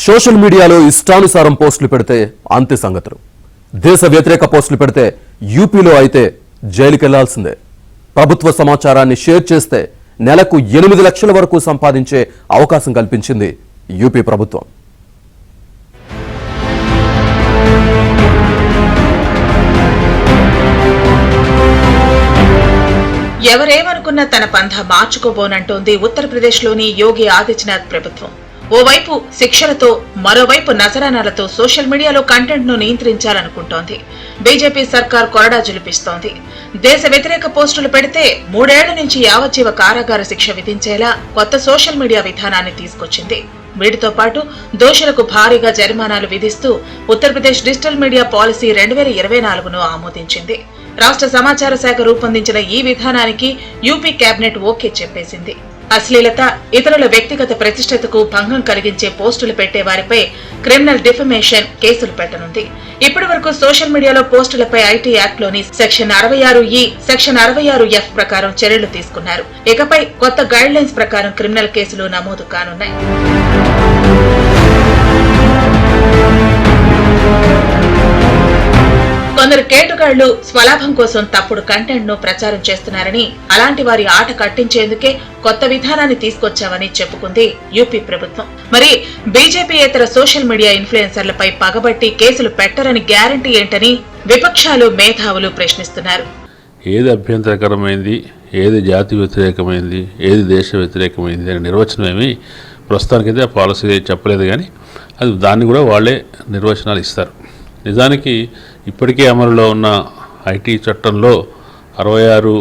Social మీడియాలో ఇష్టానుసారం పోస్టులు పెడితే అంతే సంగతులు. దేశ వ్యతిరేక పోస్టులు పెడితే యూపీలో అయితే జైలుకెళ్లాల్సిందే. ప్రభుత్వ సమాచారాన్ని షేర్ చేస్తే నెలకు 8 లక్షల వరకు సంపాదించే అవకాశం కల్పించింది యూపీ ప్రభుత్వం. ఎవరేమనుకున్న తన పంథ మార్చుకోబోనంటోంది ఉత్తరప్రదేశ్లోని యోగి ఆదిత్యనాథ్ ప్రభుత్వం. ఓవైపు శిక్షలతో మరోవైపు నజరానాలతో సోషల్ మీడియాలో కంటెంట్ ను నియంత్రించాలనుకుంటోంది. బీజేపీ సర్కార్ కొరడా జులిపిస్తోంది. దేశ వ్యతిరేక పోస్టులు పెడితే 3 ఏళ్ల నుంచి యావజ్జీవ కారాగార శిక్ష విధించేలా కొత్త సోషల్ మీడియా విధానాన్ని తీసుకొచ్చింది. వీటితో పాటు దోషులకు భారీగా జరిమానాలు విధిస్తూ ఉత్తరప్రదేశ్ డిజిటల్ మీడియా పాలసీ 2024ను ఆమోదించింది. రాష్ట్ర సమాచార శాఖ రూపొందించిన ఈ విధానానికి యూపీ కేబినెట్ ఓకే చెప్పేసింది. అశ్లీలత, ఇతరుల వ్యక్తిగత ప్రతిష్టతకు భంగం కలిగించే పోస్టులు పెట్టే వారిపై క్రిమినల్ డిఫమేషన్ కేసులు పెట్టనుంది. ఇప్పటి వరకు సోషల్ మీడియాలో పోస్టులపై ఐటీ యాక్ట్ లోని సెక్షన్ 66E, సెక్షన్ 66F ప్రకారం చర్యలు తీసుకున్నారు. ఇకపై కొత్త గైడ్ లైన్స్ ప్రకారం క్రిమినల్ కేసులు నమోదు కానున్నాయి. కొందరు కేటుగాళ్లు స్వలాభం కోసం తప్పుడు కంటెంట్ ను ప్రచారం చేస్తున్నారని, అలాంటి వారి ఆట కట్టించేందుకే కొత్త విధానాన్ని తీసుకొచ్చామని చెప్పుకుంది యూపీ ప్రభుత్వం. మరి బీజేపీయేతర సోషల్ మీడియా ఇన్ఫ్లుయెన్సర్లపై పగబట్టి కేసులు పెట్టరని గ్యారంటీ ఏంటని విపక్షాలు, మేధావులు ప్రశ్నిస్తున్నారు. ఏది అభ్యంతరకరమైంది, ఏది జాతి వ్యతిరేకమైంది, ఏది దేశ వ్యతిరేకమైంది అనే నిర్వచనం ఏమి ప్రస్తుతానికైతే ఆ పాలసీ చెప్పలేదు. కానీ అది దాన్ని కూడా వాళ్లే నిర్వచనాలు ఇస్తారు. నిజానికి ఇప్పటికే అమలులో ఉన్న ఐటీ చట్టంలో 66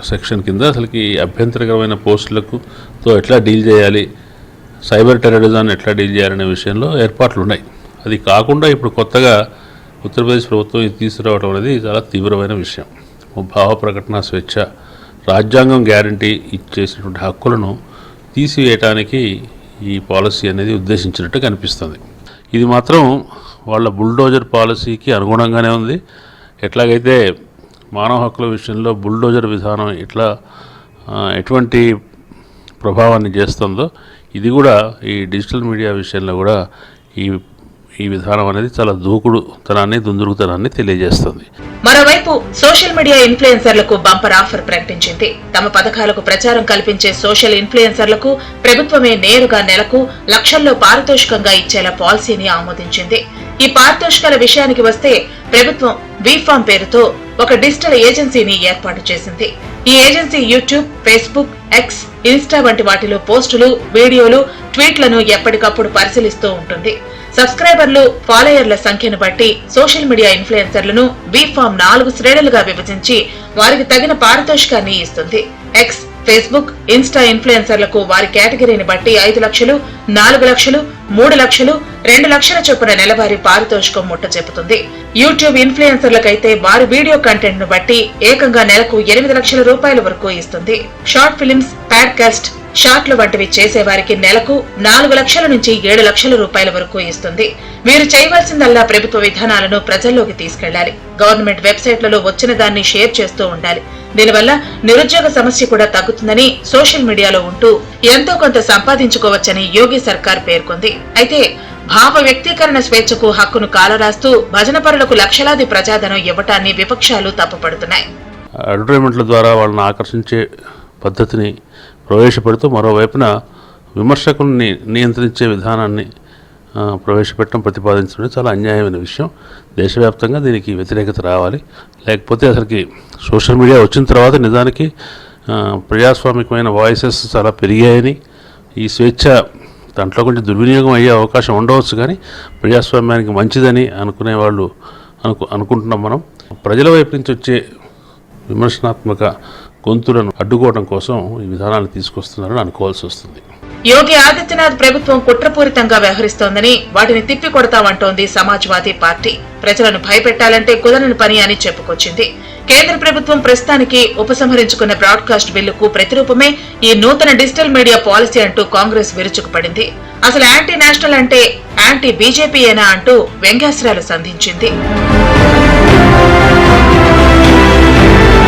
సెక్షన్ కింద అసలుకి అభ్యంతరకరమైన పోస్టులకు ఎట్లా డీల్ చేయాలి, సైబర్ టెర్రరిజాన్ని ఎట్లా డీల్ చేయాలనే విషయంలో ఏర్పాట్లు ఉన్నాయి. అది కాకుండా ఇప్పుడు కొత్తగా ఉత్తరప్రదేశ్ ప్రభుత్వం ఇది తీసుకురావడం అనేది చాలా తీవ్రమైన విషయం. భావ ప్రకటన స్వేచ్ఛ, రాజ్యాంగం గ్యారంటీ ఇచ్చేసినటువంటి హక్కులను తీసివేయటానికి ఈ పాలసీ అనేది ఉద్దేశించినట్టు కనిపిస్తుంది. ఇది మాత్రం వాళ్ళ బుల్డోజర్ పాలసీకి అనుగుణంగానే ఉంది. ఎట్లాగైతే మానవ హక్కుల విషయంలో బుల్డోజర్ విధానం ఎటువంటి ప్రభావాన్ని చేస్తుందో, ఇది కూడా ఈ డిజిటల్ మీడియా విషయంలో కూడా ఈ విధానం అనేది చాలా దూకుడుతనాన్ని, దుందుడుకుతనాన్ని తెలియజేస్తుంది. మరోవైపు సోషల్ మీడియా ఇన్ఫ్లుయెన్సర్లకు బంపర్ ఆఫర్ ప్రకటించింది. తమ పథకాలకు ప్రచారం కల్పించే సోషల్ ఇన్ఫ్లుయెన్సర్లకు ప్రభుత్వమే నేరుగా నెలకు లక్షల్లో పారితోషికంగా ఇచ్చేలా పాలసీని ఆమోదించింది. ఈ పారితోషికాల విషయానికి వస్తే ప్రభుత్వం వీఫామ్ పేరుతో ఒక డిజిటల్ ఏజెన్సీని ఏర్పాటు చేసింది. ఈ agency YouTube, Facebook, X, Insta వంటి వాటిలో పోస్టులు, వీడియోలు, ట్వీట్లను ఎప్పటికప్పుడు పరిశీలిస్తూ ఉంటుంది. సబ్స్క్రైబర్లు, ఫాలోయర్ల సంఖ్యను బట్టి సోషల్ మీడియా ఇన్ఫ్లుయెన్సర్లను వీఫామ్ 4 శ్రేణులుగా విభజించి వారికి తగిన పారితోషికాన్ని ఇస్తుంది. ఎక్స్, ఫేస్బుక్, ఇన్స్టా ఇన్ఫ్లుయెన్సర్లకు వారి కేటగిరీని బట్టి 5 లక్షలు, 4 లక్షలు, 3 లక్షలు, 2 లక్షల చొప్పున నెలవారీ పారితోషికం ముట్ట చెబుతుంది. యూట్యూబ్ ఇన్ఫ్లుయెన్సర్లకైతే వారి వీడియో కంటెంట్ ను బట్టి ఏకంగా నెలకు 8 లక్షల రూపాయల వరకు ఇస్తుంది. షార్ట్ ఫిలిమ్స్, పాడ్కాస్ట్, షార్ట్లు వంటివి చేసేవారికి నెలకు 4 లక్షల నుంచి 7 లక్షల రూపాయల వరకు ఇస్తుంది. వీరు చేయవలసిందల్లా ప్రభుత్వ విధానాలను ప్రజల్లోకి తీసుకెళ్లాలి. గవర్నమెంట్ వెబ్సైట్లలో వచ్చిన దాన్ని షేర్ చేస్తూ ఉండాలి. దీనివల్ల నిరుద్యోగ సమస్య కూడా తగ్గుతుందని, సోషల్ మీడియాలో ఉంటూ ఎంతో కొంత సంపాదించుకోవచ్చని యోగి సర్కార్ పేర్కొంది. అయితే భావ వ్యక్తీకరణ స్వేచ్ఛకు హక్కును కాలరాస్తూ భజనపరులకు లక్షలాది ప్రజాధనం ఇవ్వటాన్ని విపక్షాలు తప్పుపడుతున్నాయి. అడ్వర్టైజ్మెంట్ల ద్వారా వాళ్ళని ఆకర్షించే పద్ధతిని ప్రవేశపెడుతూ మరోవైపున విమర్శకుల్ని నియంత్రించే విధానాన్ని ప్రతిపాదించడం చాలా అన్యాయమైన విషయం. దేశవ్యాప్తంగా దీనికి వ్యతిరేకత రావాలి. లేకపోతే అసలుకి సోషల్ మీడియా వచ్చిన తర్వాత నిజానికి ప్రజాస్వామికమైన వాయిసెస్ చాలా పెరిగాయని, ఈ స్వేచ్ఛ దాంట్లో కొంచెం దుర్వినియోగం అయ్యే అవకాశం ఉండవచ్చు. కానీ ప్రజాస్వామ్యానికి మంచిదని అనుకుంటున్నాం మనం. ప్రజల వైపు నుంచి వచ్చే విమర్శనాత్మక గొంతులను అడ్డుకోవడం కోసం ఈ విధానాన్ని తీసుకొస్తున్నారని అనుకోవాల్సి వస్తుంది. యోగి ఆదిత్యనాథ్ ప్రభుత్వం కుట్రపూరితంగా వ్యవహరిస్తోందని, వాటిని తిప్పికొడతామంటోంది సమాజ్వాదీ పార్టీ. ప్రజలను భయపెట్టాలంటే కుదరని పని అని చెప్పుకొచ్చింది. కేంద్ర ప్రభుత్వం ప్రస్తుతానికి ఉపసంహరించుకున్న బ్రాడ్కాస్ట్ బిల్లుకు ప్రతిరూపమే ఈ నూతన డిజిటల్ మీడియా పాలసీ అంటూ కాంగ్రెస్ విరుచుకుపడింది. అసలు యాంటీ నేషనల్ అంటే యాంటీ బీజేపీయేనా అంటూ వ్యంగ్యాస్త్రాలు సంధించింది.